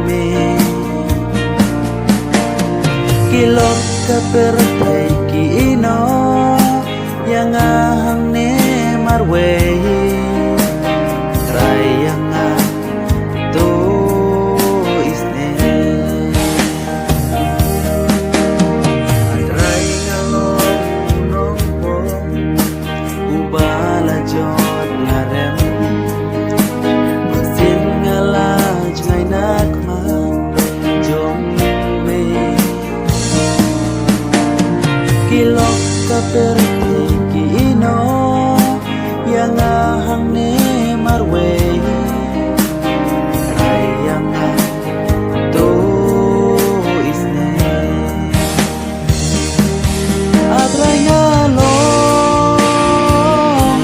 me kilok ka perteki ino yang ahang ne marwe try yang to isne try ngalong nongpo ubala jod larem sin ngala jai nak ma jong me kilok ka perteki ino yang ahang ne marwe rayang to isne atraya long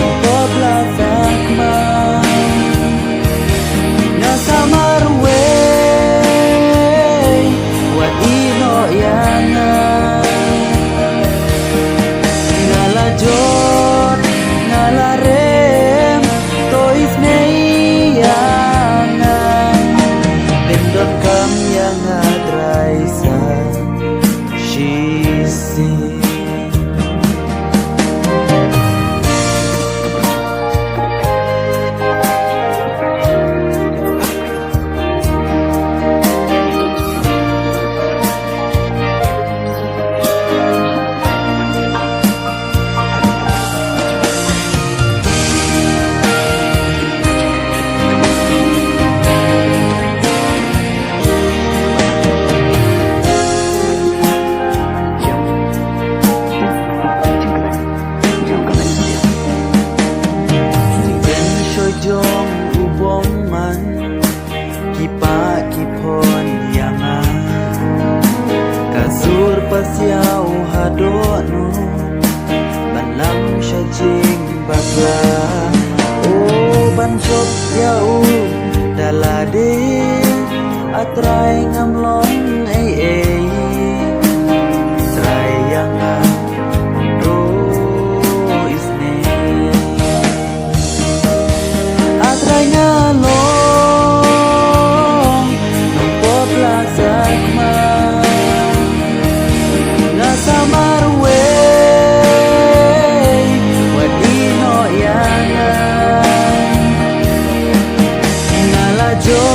no plazak ma nasa marwe wat ino yang jod ngalarem tois neyangan bendon kam yang adrai sa shisi jong ubong man kipa kipon yang kasur pasiau hadono balam syajing bakla oh bancok yau dalade atrai ngamlong trai yang ngalong nompo plazak ma nasa marwe wadino yang ngalajo